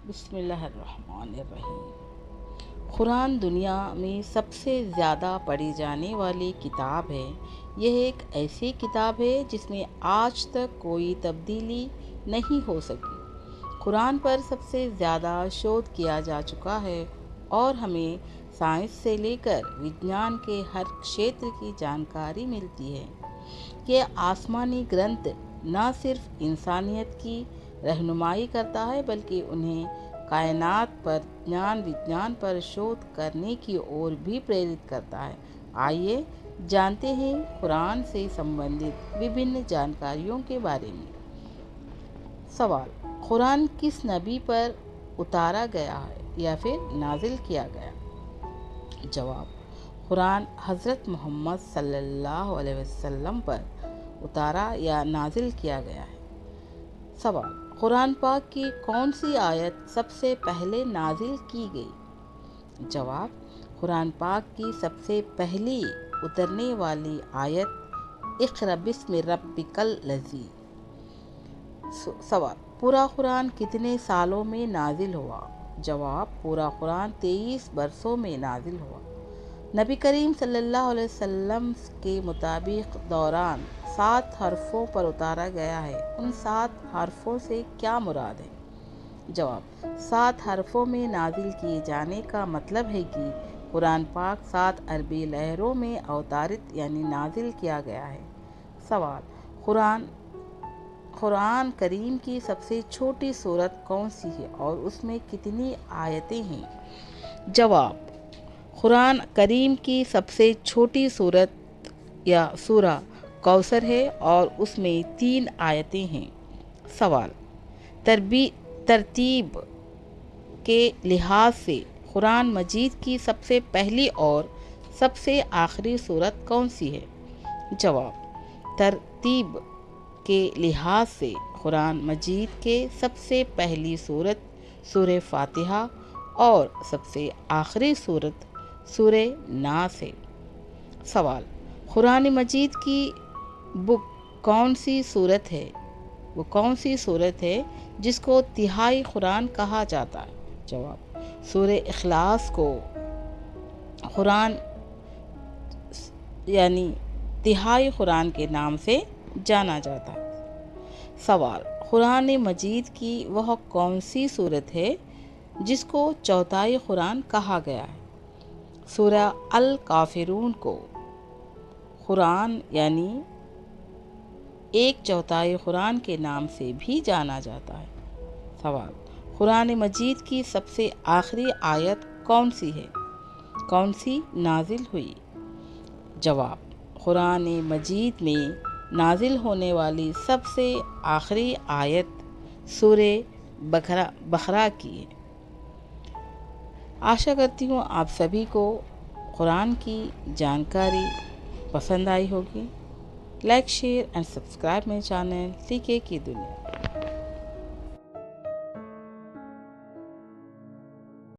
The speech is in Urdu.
بسم اللہ الرحمن الرحیم۔ قرآن دنیا میں سب سے زیادہ پڑھی جانے والی کتاب ہے۔ یہ ایک ایسی کتاب ہے جس میں آج تک کوئی تبدیلی نہیں ہو سکی۔ قرآن پر سب سے زیادہ شودھ کیا جا چکا ہے اور ہمیں سائنس سے لے کر وگیان کے ہر شیتر کی جانکاری ملتی ہے۔ یہ آسمانی گرنتھ نہ صرف انسانیت کی رہنمائی کرتا ہے بلکہ انہیں کائنات پر وگیان پر شودھ کرنے کی اور بھی پریرت کرتا ہے۔ آئیے جانتے ہیں قرآن سے سمبندھت وبھن جانکاریوں کے بارے میں۔ سوال: قرآن کس نبی پر اتارا گیا ہے یا پھر نازل کیا گیا؟ جواب: قرآن حضرت محمد صلی اللہ علیہ وسلم پر اتارا یا نازل کیا گیا ہے۔ سوال: قرآن پاک کی کون سی آیت سب سے پہلے نازل کی گئی؟ جواب: قرآن پاک کی سب سے پہلی اترنے والی آیت اقرأ بسم ربک الذی۔ سوال: پورا قرآن کتنے سالوں میں نازل ہوا؟ جواب: پورا قرآن 23 برسوں میں نازل ہوا۔ نبی کریم صلی اللہ علیہ وسلم کے مطابق دوران 7 حرفوں پر اتارا گیا ہے۔ ان 7 حرفوں سے کیا مراد ہے؟ جواب: 7 حرفوں میں نازل کیے جانے کا مطلب ہے کہ قرآن پاک 7 عربی لہروں میں اوتارت یعنی نازل کیا گیا ہے۔ سوال: قرآن کریم کی سب سے چھوٹی سورت کون سی ہے اور اس میں کتنی آیتیں ہیں؟ جواب: قرآن کریم کی سب سے چھوٹی سورت یا سورہ کوثر ہے اور اس میں 3 آیتیں ہیں۔ سوال: ترتیب کے لحاظ سے قرآن مجید کی سب سے پہلی اور سب سے آخری سورت کون سی ہے؟ جواب: ترتیب کے لحاظ سے قرآن مجید کے سب سے پہلی سورت سورہ فاتحہ اور سب سے آخری سورت سورہ ناس ہے۔ سوال: قرآن مجید کی بک کون سی سورت ہے؟ وہ کون سی سورت ہے جس کو تہائی قرآن کہا جاتا ہے؟ جواب: سورہ اخلاص کو قرآن یعنی تہائی قرآن کے نام سے جانا جاتا ہے۔ سوال: قرآن مجید کی وہ کون سی سورت ہے جس کو چوتھائی قرآن کہا گیا ہے؟ سورہ الکافرون کو قرآن یعنی 1/4 قرآن کے نام سے بھی جانا جاتا ہے۔ سوال: قرآن مجید کی سب سے آخری آیت کون سی ہے؟ کون سی نازل ہوئی؟ جواب: قرآن مجید میں نازل ہونے والی سب سے آخری آیت سورہ بقرہ کی ہے۔ آشا کرتی ہوں آپ سبھی کو قرآن کی جانکاری پسند آئی ہوگی۔ Like, share and subscribe my channel TK کی دنیا۔